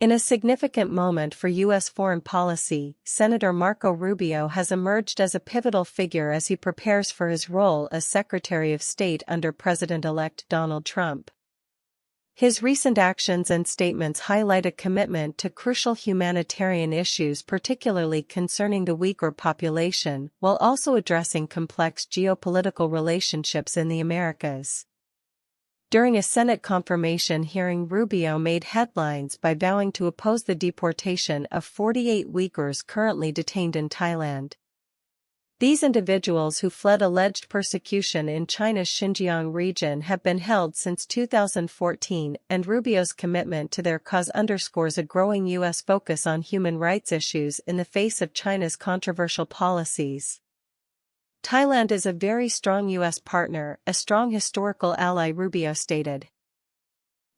In a significant moment for U.S. foreign policy, Senator Marco Rubio has emerged as a pivotal figure as he prepares for his role as Secretary of State under President-elect Donald Trump. His recent actions and statements highlight a commitment to crucial humanitarian issues, particularly concerning the Uyghur population, while also addressing complex geopolitical relationships in the Americas. During a Senate confirmation hearing, Rubio made headlines by vowing to oppose the deportation of 48 Uyghurs currently detained in Thailand. These individuals, who fled alleged persecution in China's Xinjiang region, have been held since 2014, and Rubio's commitment to their cause underscores a growing U.S. focus on human rights issues in the face of China's controversial policies. Thailand is a very strong U.S. partner, a strong historical ally, Rubio stated,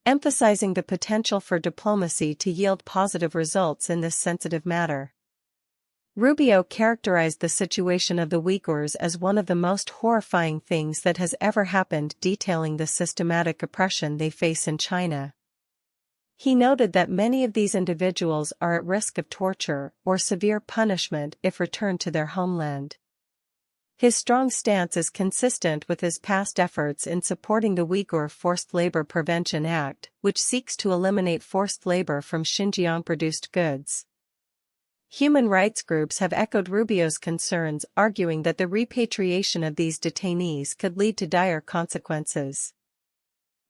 emphasizing the potential for diplomacy to yield positive results in this sensitive matter. Rubio characterized the situation of the Uyghurs as one of the most horrifying things that has ever happened, detailing the systematic oppression they face in China. He noted that many of these individuals are at risk of torture or severe punishment if returned to their homeland. His strong stance is consistent with his past efforts in supporting the Uyghur Forced Labor Prevention Act, which seeks to eliminate forced labor from Xinjiang-produced goods. Human rights groups have echoed Rubio's concerns, arguing that the repatriation of these detainees could lead to dire consequences.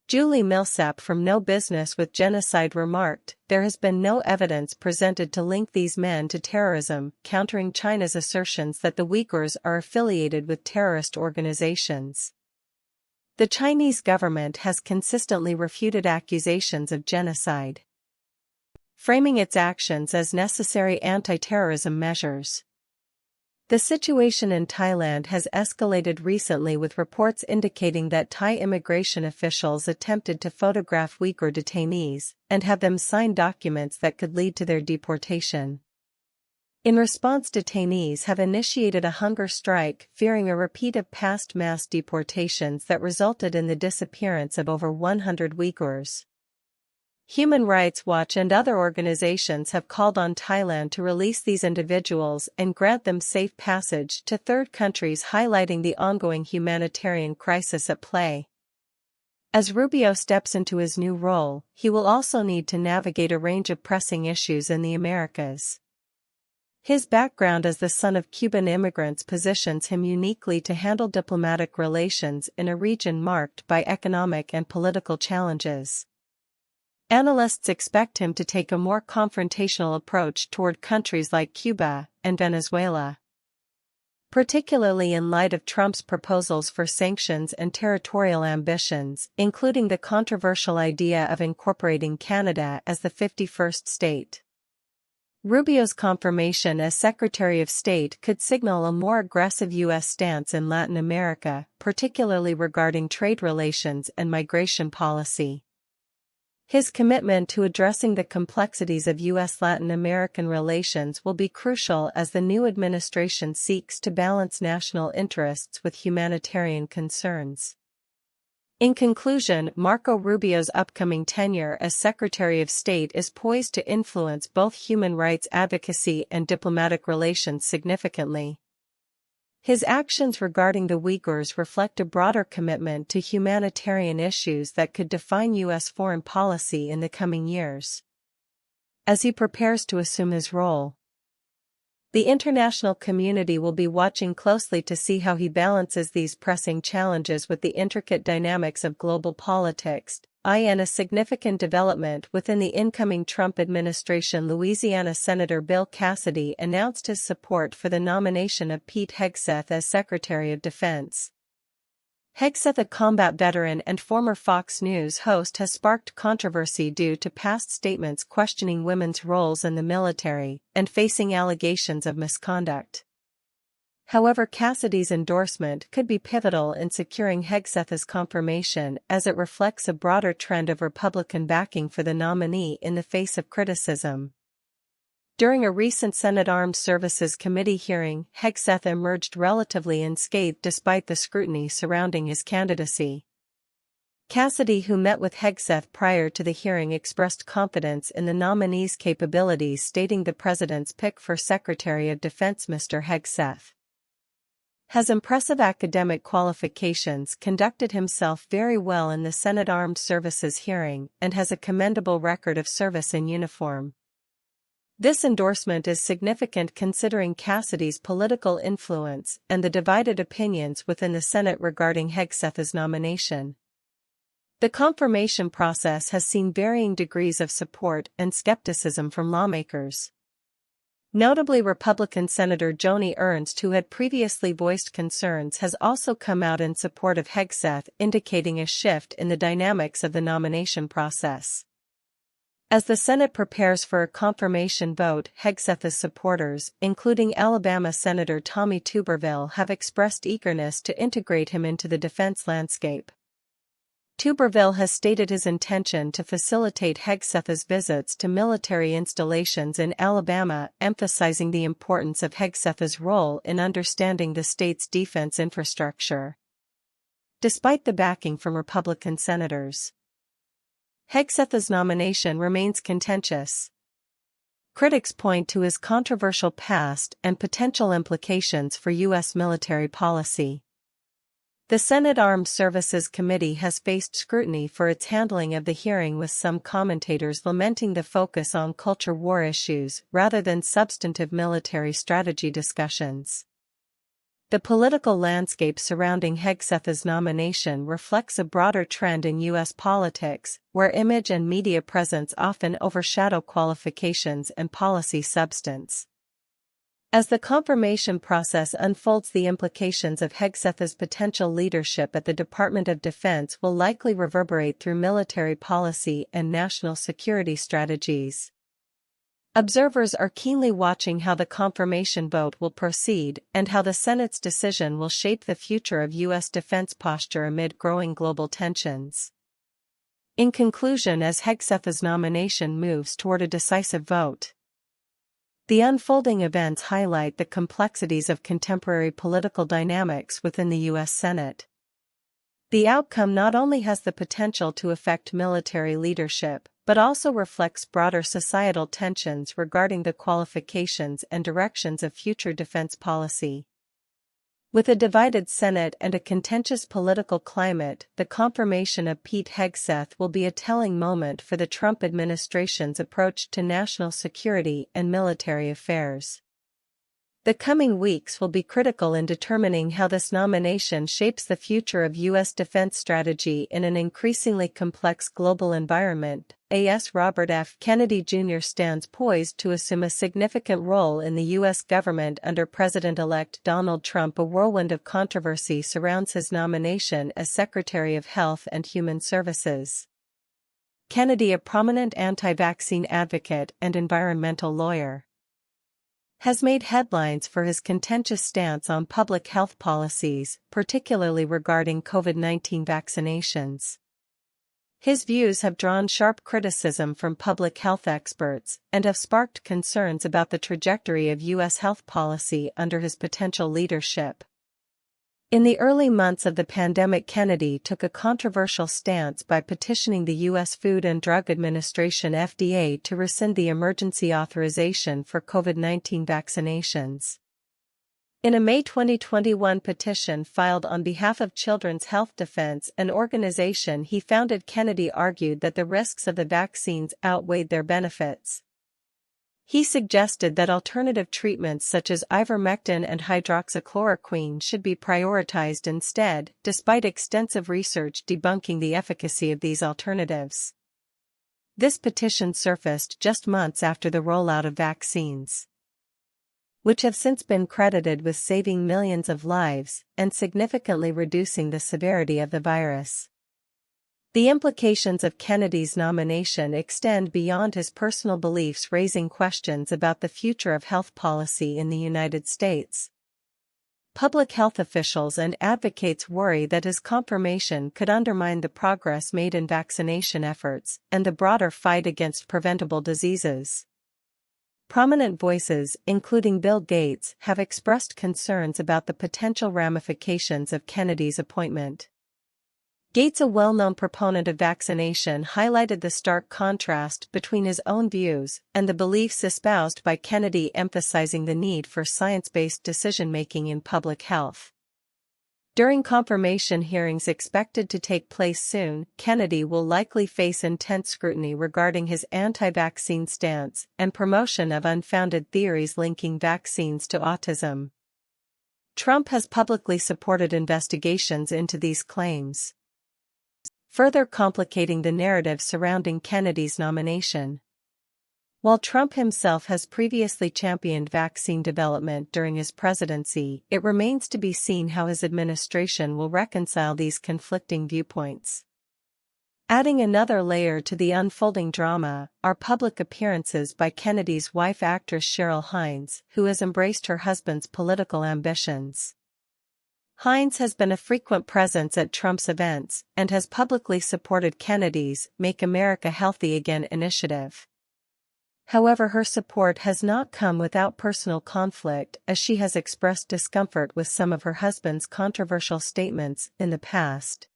Julie Millsap from No Business with Genocide remarked, "There has been no evidence presented to link these men to terrorism," countering China's assertions that the Uyghurs are affiliated with terrorist organizations. The Chinese government has consistently refuted accusations of genocide, framing its actions as necessary anti-terrorism measures. The situation in Thailand has escalated recently, with reports indicating that Thai immigration officials attempted to photograph Uyghur detainees and have them sign documents that could lead to their deportation. In response, detainees have initiated a hunger strike, fearing a repeat of past mass deportations that resulted in the disappearance of over 100 Uyghurs. Human Rights Watch and other organizations have called on Thailand to release these individuals and grant them safe passage to third countries, highlighting the ongoing humanitarian crisis at play. As Rubio steps into his new role, he will also need to navigate a range of pressing issues in the Americas. His background as the son of Cuban immigrants positions him uniquely to handle diplomatic relations in a region marked by economic and political challenges. Analysts expect him to take a more confrontational approach toward countries like Cuba and Venezuela, particularly in light of Trump's proposals for sanctions and territorial ambitions, including the controversial idea of incorporating Canada as the 51st state. Rubio's confirmation as Secretary of State could signal a more aggressive U.S. stance in Latin America, particularly regarding trade relations and migration policy. His commitment to addressing the complexities of U.S.-Latin American relations will be crucial as the new administration seeks to balance national interests with humanitarian concerns. In conclusion, Marco Rubio's upcoming tenure as Secretary of State is poised to influence both human rights advocacy and diplomatic relations significantly. His actions regarding the Uyghurs reflect a broader commitment to humanitarian issues that could define U.S. foreign policy in the coming years. As he prepares to assume his role, the international community will be watching closely to see how he balances these pressing challenges with the intricate dynamics of global politics. A significant development within the incoming Trump administration. Louisiana Senator Bill Cassidy announced his support for the nomination of Pete Hegseth as Secretary of Defense. Hegseth, a combat veteran and former Fox News host, has sparked controversy due to past statements questioning women's roles in the military and facing allegations of misconduct. However, Cassidy's endorsement could be pivotal in securing Hegseth's confirmation, as it reflects a broader trend of Republican backing for the nominee in the face of criticism. During a recent Senate Armed Services Committee hearing, Hegseth emerged relatively unscathed despite the scrutiny surrounding his candidacy. Cassidy, who met with Hegseth prior to the hearing, expressed confidence in the nominee's capabilities, stating the president's pick for Secretary of Defense, Mr. Hegseth, has impressive academic qualifications, conducted himself very well in the Senate Armed Services hearing, and has a commendable record of service in uniform. This endorsement is significant considering Cassidy's political influence and the divided opinions within the Senate regarding Hegseth's nomination. The confirmation process has seen varying degrees of support and skepticism from lawmakers. Notably, Republican Senator Joni Ernst, who had previously voiced concerns, has also come out in support of Hegseth, indicating a shift in the dynamics of the nomination process. As the Senate prepares for a confirmation vote, Hegseth's supporters, including Alabama Senator Tommy Tuberville, have expressed eagerness to integrate him into the defense landscape. Tuberville has stated his intention to facilitate Hegseth's visits to military installations in Alabama, emphasizing the importance of Hegseth's role in understanding the state's defense infrastructure. Despite the backing from Republican senators, Hegseth's nomination remains contentious. Critics point to his controversial past and potential implications for U.S. military policy. The Senate Armed Services Committee has faced scrutiny for its handling of the hearing, with some commentators lamenting the focus on culture war issues rather than substantive military strategy discussions. The political landscape surrounding Hegseth's nomination reflects a broader trend in U.S. politics, where image and media presence often overshadow qualifications and policy substance. As the confirmation process unfolds, the implications of Hegseth's potential leadership at the Department of Defense will likely reverberate through military policy and national security strategies. Observers are keenly watching how the confirmation vote will proceed and how the Senate's decision will shape the future of U.S. defense posture amid growing global tensions. In conclusion, as Hegseth's nomination moves toward a decisive vote, the unfolding events highlight the complexities of contemporary political dynamics within the U.S. Senate. The outcome not only has the potential to affect military leadership, but also reflects broader societal tensions regarding the qualifications and directions of future defense policy. With a divided Senate and a contentious political climate, the confirmation of Pete Hegseth will be a telling moment for the Trump administration's approach to national security and military affairs. The coming weeks will be critical in determining how this nomination shapes the future of U.S. defense strategy in an increasingly complex global environment. A.S. Robert F. Kennedy Jr. stands poised to assume a significant role in the U.S. government under President-elect Donald Trump. A whirlwind of controversy surrounds his nomination as Secretary of Health and Human Services. Kennedy, a prominent anti-vaccine advocate and environmental lawyer, has made headlines for his contentious stance on public health policies, particularly regarding COVID-19 vaccinations. His views have drawn sharp criticism from public health experts and have sparked concerns about the trajectory of U.S. health policy under his potential leadership. In the early months of the pandemic, Kennedy took a controversial stance by petitioning the U.S. Food and Drug Administration (FDA) to rescind the emergency authorization for COVID-19 vaccinations. In a May 2021 petition filed on behalf of Children's Health Defense, an organization he founded, Kennedy argued that the risks of the vaccines outweighed their benefits. He suggested that alternative treatments such as ivermectin and hydroxychloroquine should be prioritized instead, despite extensive research debunking the efficacy of these alternatives. This petition surfaced just months after the rollout of vaccines, which have since been credited with saving millions of lives and significantly reducing the severity of the virus. The implications of Kennedy's nomination extend beyond his personal beliefs, raising questions about the future of health policy in the United States. Public health officials and advocates worry that his confirmation could undermine the progress made in vaccination efforts and the broader fight against preventable diseases. Prominent voices, including Bill Gates, have expressed concerns about the potential ramifications of Kennedy's appointment. Gates, a well-known proponent of vaccination, highlighted the stark contrast between his own views and the beliefs espoused by Kennedy, emphasizing the need for science-based decision-making in public health. During confirmation hearings expected to take place soon, Kennedy will likely face intense scrutiny regarding his anti-vaccine stance and promotion of unfounded theories linking vaccines to autism. Trump has publicly supported investigations into these claims, further complicating the narrative surrounding Kennedy's nomination. While Trump himself has previously championed vaccine development during his presidency, it remains to be seen how his administration will reconcile these conflicting viewpoints. Adding another layer to the unfolding drama are public appearances by Kennedy's wife, actress Cheryl Hines, who has embraced her husband's political ambitions. Hines has been a frequent presence at Trump's events and has publicly supported Kennedy's Make America Healthy Again initiative. However, her support has not come without personal conflict, as she has expressed discomfort with some of her husband's controversial statements in the past.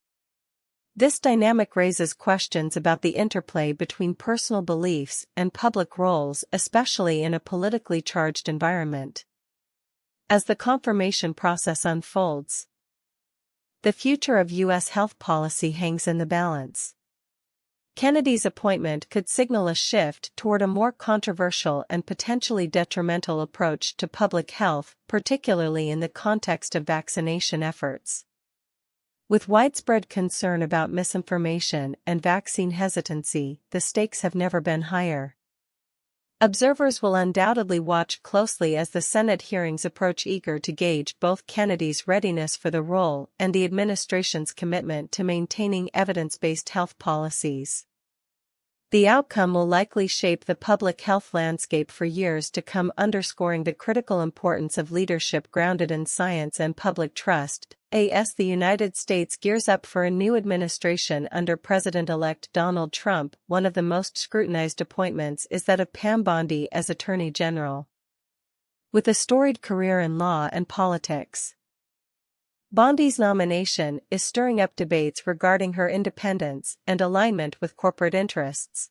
This dynamic raises questions about the interplay between personal beliefs and public roles, especially in a politically charged environment. As the confirmation process unfolds, the future of U.S. health policy hangs in the balance. Kennedy's appointment could signal a shift toward a more controversial and potentially detrimental approach to public health, particularly in the context of vaccination efforts. With widespread concern about misinformation and vaccine hesitancy, the stakes have never been higher. Observers will undoubtedly watch closely as the Senate hearings approach, eager to gauge both Kennedy's readiness for the role and the administration's commitment to maintaining evidence-based health policies. The outcome will likely shape the public health landscape for years to come, underscoring the critical importance of leadership grounded in science and public trust. As the United States gears up for a new administration under President-elect Donald Trump, one of the most scrutinized appointments is that of Pam Bondi as Attorney General. With a storied career in law and politics, Bondi's nomination is stirring up debates regarding her independence and alignment with corporate interests.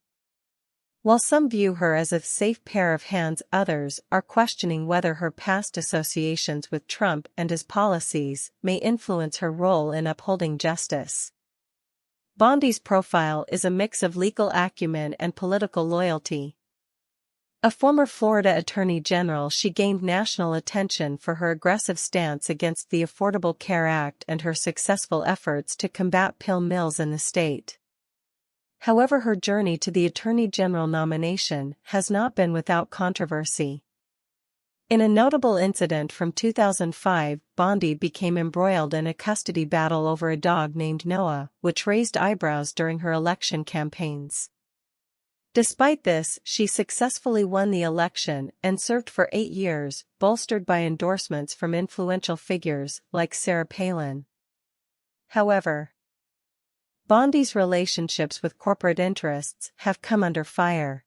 While some view her as a safe pair of hands, others are questioning whether her past associations with Trump and his policies may influence her role in upholding justice. Bondi's profile is a mix of legal acumen and political loyalty. A former Florida Attorney General, she gained national attention for her aggressive stance against the Affordable Care Act and her successful efforts to combat pill mills in the state. However, her journey to the Attorney General nomination has not been without controversy. In a notable incident from 2005, Bondi became embroiled in a custody battle over a dog named Noah, which raised eyebrows during her election campaigns. Despite this, she successfully won the election and served for 8 years, bolstered by endorsements from influential figures like Sarah Palin. However, Bondi's relationships with corporate interests have come under fire.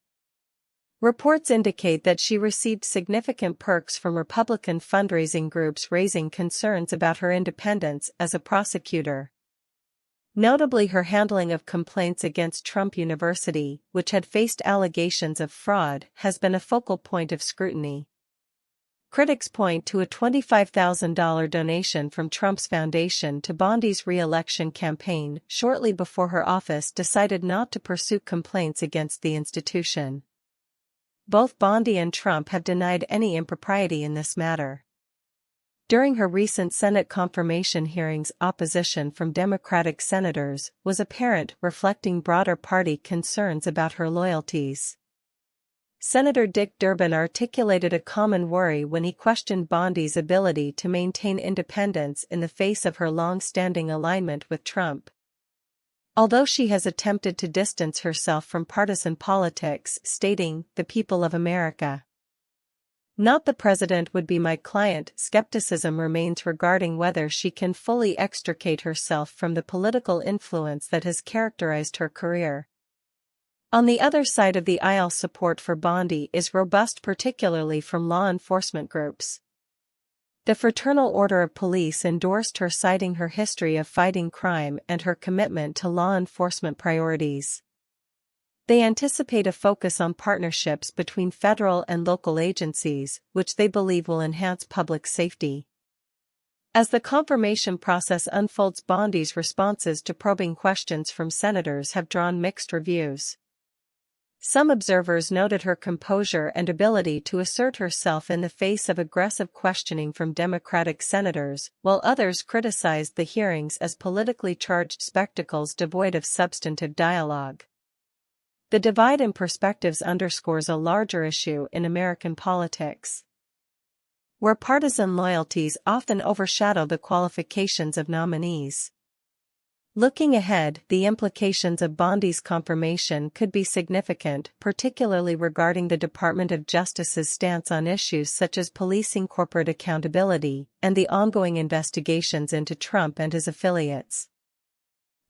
Reports indicate that she received significant perks from Republican fundraising groups, raising concerns about her independence as a prosecutor. Notably, her handling of complaints against Trump University, which had faced allegations of fraud, has been a focal point of scrutiny. Critics point to a $25,000 donation from Trump's foundation to Bondi's re-election campaign shortly before her office decided not to pursue complaints against the institution. Both Bondi and Trump have denied any impropriety in this matter. During her recent Senate confirmation hearings, opposition from Democratic senators was apparent, reflecting broader party concerns about her loyalties. Senator Dick Durbin articulated a common worry when he questioned Bondi's ability to maintain independence in the face of her long-standing alignment with Trump. Although she has attempted to distance herself from partisan politics, stating, "The people of America, not the president, would be my client," skepticism remains regarding whether she can fully extricate herself from the political influence that has characterized her career. On the other side of the aisle, support for Bondi is robust, particularly from law enforcement groups. The Fraternal Order of Police endorsed her, citing her history of fighting crime and her commitment to law enforcement priorities. They anticipate a focus on partnerships between federal and local agencies, which they believe will enhance public safety. As the confirmation process unfolds, Bondi's responses to probing questions from senators have drawn mixed reviews. Some observers noted her composure and ability to assert herself in the face of aggressive questioning from Democratic senators, while others criticized the hearings as politically charged spectacles devoid of substantive dialogue. The divide in perspectives underscores a larger issue in American politics, where partisan loyalties often overshadow the qualifications of nominees. Looking ahead, the implications of Bondi's confirmation could be significant, particularly regarding the Department of Justice's stance on issues such as policing, corporate accountability, and the ongoing investigations into Trump and his affiliates.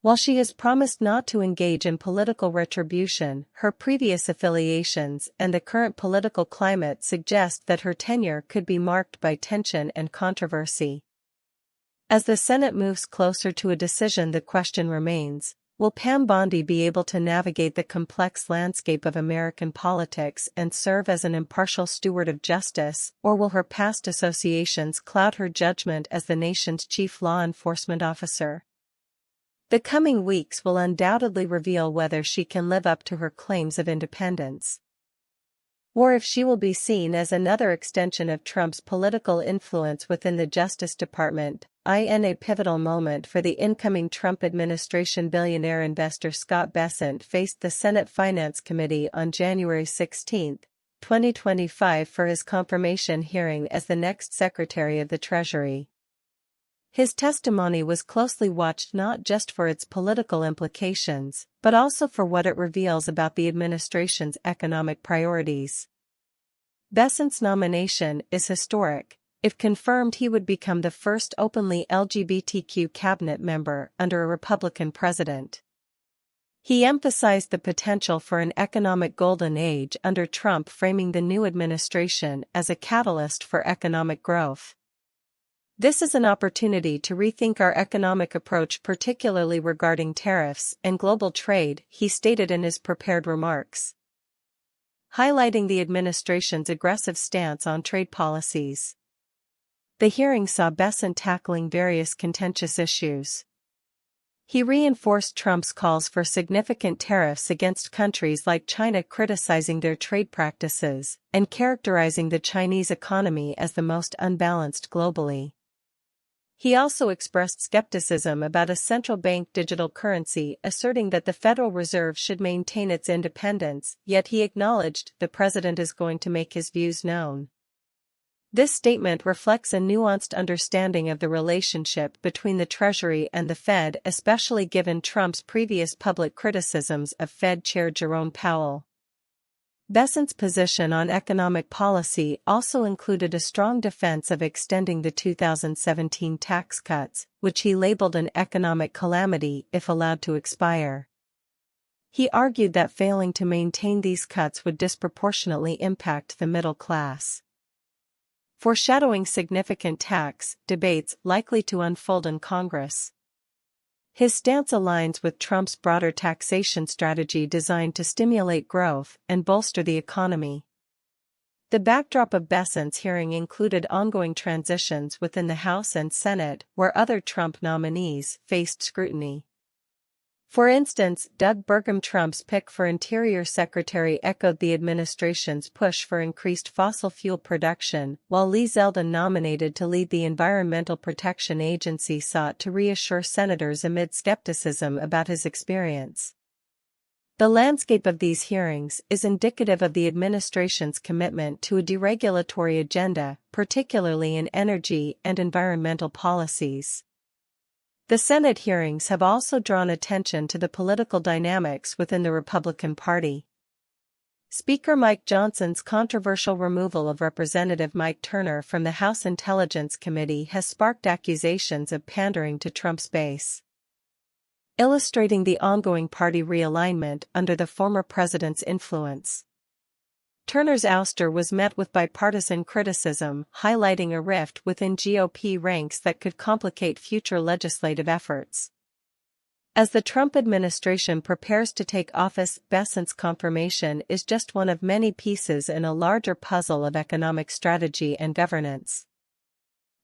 While she has promised not to engage in political retribution, her previous affiliations and the current political climate suggest that her tenure could be marked by tension and controversy. As the Senate moves closer to a decision, the question remains, will Pam Bondi be able to navigate the complex landscape of American politics and serve as an impartial steward of justice, or will her past associations cloud her judgment as the nation's chief law enforcement officer? The coming weeks will undoubtedly reveal whether she can live up to her claims of independence, or if she will be seen as another extension of Trump's political influence within the Justice Department. In a pivotal moment for the incoming Trump administration, billionaire investor Scott Bessent faced the Senate Finance Committee on January 16, 2025 for his confirmation hearing as the next Secretary of the Treasury. His testimony was closely watched not just for its political implications, but also for what it reveals about the administration's economic priorities. Bessent's nomination is historic. If confirmed, he would become the first openly LGBTQ cabinet member under a Republican president. He emphasized the potential for an economic golden age under Trump, framing the new administration as a catalyst for economic growth. This is an opportunity to rethink our economic approach, particularly regarding tariffs and global trade, he stated in his prepared remarks, highlighting the administration's aggressive stance on trade policies. The hearing saw Bessent tackling various contentious issues. He reinforced Trump's calls for significant tariffs against countries like China, criticizing their trade practices and characterizing the Chinese economy as the most unbalanced globally. He also expressed skepticism about a central bank digital currency, asserting that the Federal Reserve should maintain its independence, yet he acknowledged the president is going to make his views known. This statement reflects a nuanced understanding of the relationship between the Treasury and the Fed, especially given Trump's previous public criticisms of Fed Chair Jerome Powell. Bessent's position on economic policy also included a strong defense of extending the 2017 tax cuts, which he labeled an economic calamity if allowed to expire. He argued that failing to maintain these cuts would disproportionately impact the middle class, foreshadowing significant tax debates likely to unfold in Congress. His stance aligns with Trump's broader taxation strategy designed to stimulate growth and bolster the economy. The backdrop of Bessent's hearing included ongoing transitions within the House and Senate, where other Trump nominees faced scrutiny. For instance, Doug Burgum, Trump's pick for Interior Secretary, echoed the administration's push for increased fossil fuel production, while Lee Zeldin, nominated to lead the Environmental Protection Agency, sought to reassure senators amid skepticism about his experience. The landscape of these hearings is indicative of the administration's commitment to a deregulatory agenda, particularly in energy and environmental policies. The Senate hearings have also drawn attention to the political dynamics within the Republican Party. Speaker Mike Johnson's controversial removal of Representative Mike Turner from the House Intelligence Committee has sparked accusations of pandering to Trump's base, illustrating the ongoing party realignment under the former president's influence. Turner's ouster was met with bipartisan criticism, highlighting a rift within GOP ranks that could complicate future legislative efforts. As the Trump administration prepares to take office, Bessent's confirmation is just one of many pieces in a larger puzzle of economic strategy and governance.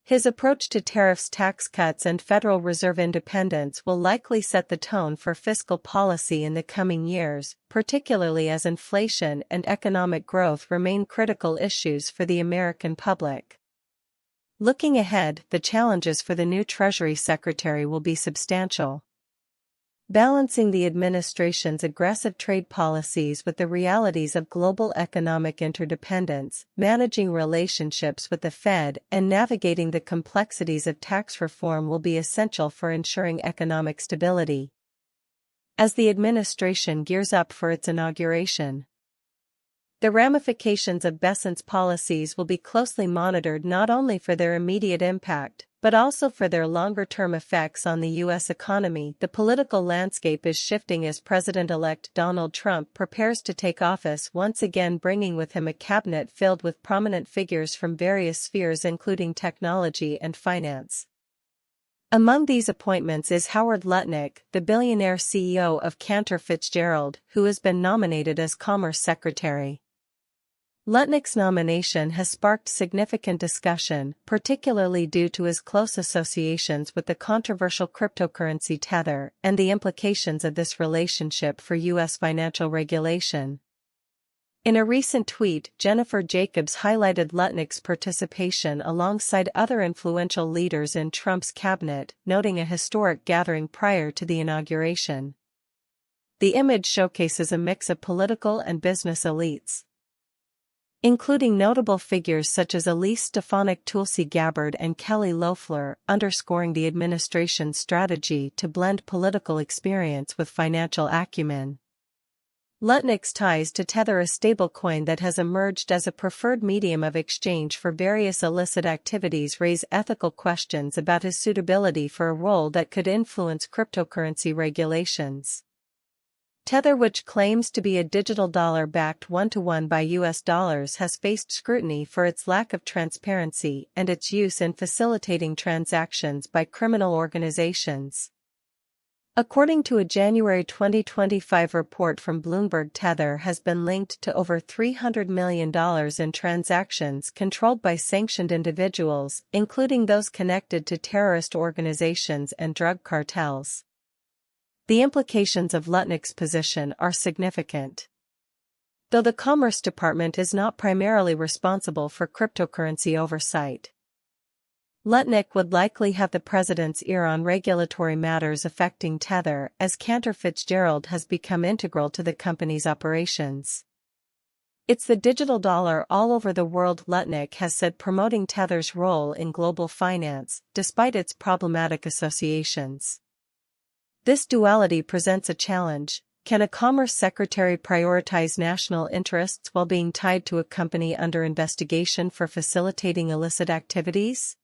His approach to tariffs, tax cuts, and Federal Reserve independence will likely set the tone for fiscal policy in the coming years, particularly as inflation and economic growth remain critical issues for the American public. Looking ahead, the challenges for the new Treasury Secretary will be substantial. Balancing the administration's aggressive trade policies with the realities of global economic interdependence, managing relationships with the Fed, and navigating the complexities of tax reform will be essential for ensuring economic stability. As the administration gears up for its inauguration, the ramifications of Bessent's policies will be closely monitored not only for their immediate impact, but also for their longer-term effects on the U.S. economy. The political landscape is shifting as President-elect Donald Trump prepares to take office, once again bringing with him a cabinet filled with prominent figures from various spheres including technology and finance. Among these appointments is Howard Lutnick, the billionaire CEO of Cantor Fitzgerald, who has been nominated as Commerce Secretary. Lutnick's nomination has sparked significant discussion, particularly due to his close associations with the controversial cryptocurrency Tether and the implications of this relationship for U.S. financial regulation. In a recent tweet, Jennifer Jacobs highlighted Lutnick's participation alongside other influential leaders in Trump's cabinet, noting a historic gathering prior to the inauguration. The image showcases a mix of political and business elites, including notable figures such as Elise Stefanik, Tulsi Gabbard, and Kelly Loeffler, underscoring the administration's strategy to blend political experience with financial acumen. Lutnick's ties to Tether, a stablecoin that has emerged as a preferred medium of exchange for various illicit activities, raise ethical questions about his suitability for a role that could influence cryptocurrency regulations. Tether, which claims to be a digital dollar backed one-to-one by US dollars, has faced scrutiny for its lack of transparency and its use in facilitating transactions by criminal organizations. According to a January 2025 report from Bloomberg, Tether has been linked to over $300 million in transactions controlled by sanctioned individuals, including those connected to terrorist organizations and drug cartels. The implications of Lutnick's position are significant. Though the Commerce Department is not primarily responsible for cryptocurrency oversight, Lutnick would likely have the president's ear on regulatory matters affecting Tether, as Cantor Fitzgerald has become integral to the company's operations. It's the digital dollar all over the world, Lutnick has said, promoting Tether's role in global finance, despite its problematic associations. This duality presents a challenge. Can a commerce secretary prioritize national interests while being tied to a company under investigation for facilitating illicit activities?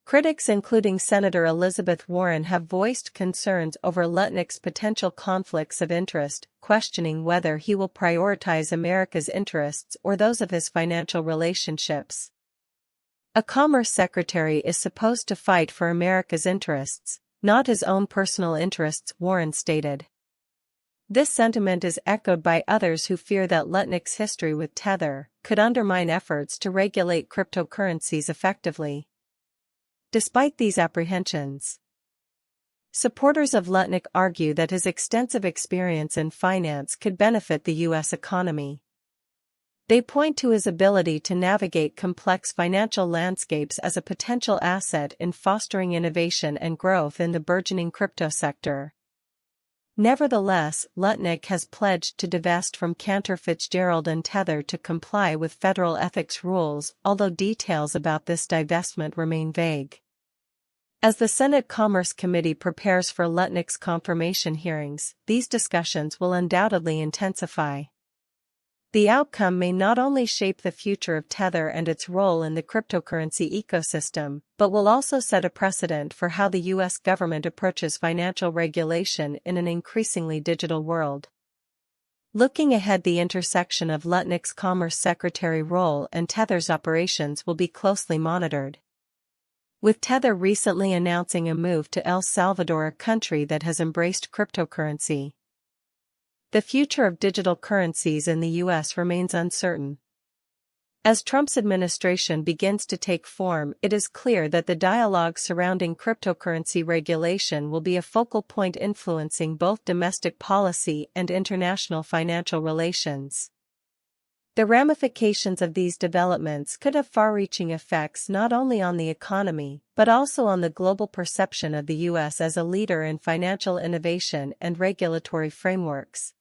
Critics, including Senator Elizabeth Warren, have voiced concerns over Lutnick's potential conflicts of interest, questioning whether he will prioritize America's interests or those of his financial relationships. A commerce secretary is supposed to fight for America's interests, not his own personal interests, Warren stated. This sentiment is echoed by others who fear that Lutnick's history with Tether could undermine efforts to regulate cryptocurrencies effectively. Despite these apprehensions, supporters of Lutnick argue that his extensive experience in finance could benefit the U.S. economy. They point to his ability to navigate complex financial landscapes as a potential asset in fostering innovation and growth in the burgeoning crypto sector. Nevertheless, Lutnick has pledged to divest from Cantor Fitzgerald and Tether to comply with federal ethics rules, although details about this divestment remain vague. As the Senate Commerce Committee prepares for Lutnick's confirmation hearings, these discussions will undoubtedly intensify. The outcome may not only shape the future of Tether and its role in the cryptocurrency ecosystem, but will also set a precedent for how the U.S. government approaches financial regulation in an increasingly digital world. Looking ahead, the intersection of Lutnick's Commerce Secretary role and Tether's operations will be closely monitored, with Tether recently announcing a move to El Salvador, a country that has embraced cryptocurrency. The future of digital currencies in the U.S. remains uncertain. As Trump's administration begins to take form, it is clear that the dialogue surrounding cryptocurrency regulation will be a focal point influencing both domestic policy and international financial relations. The ramifications of these developments could have far-reaching effects not only on the economy but also on the global perception of the U.S. as a leader in financial innovation and regulatory frameworks.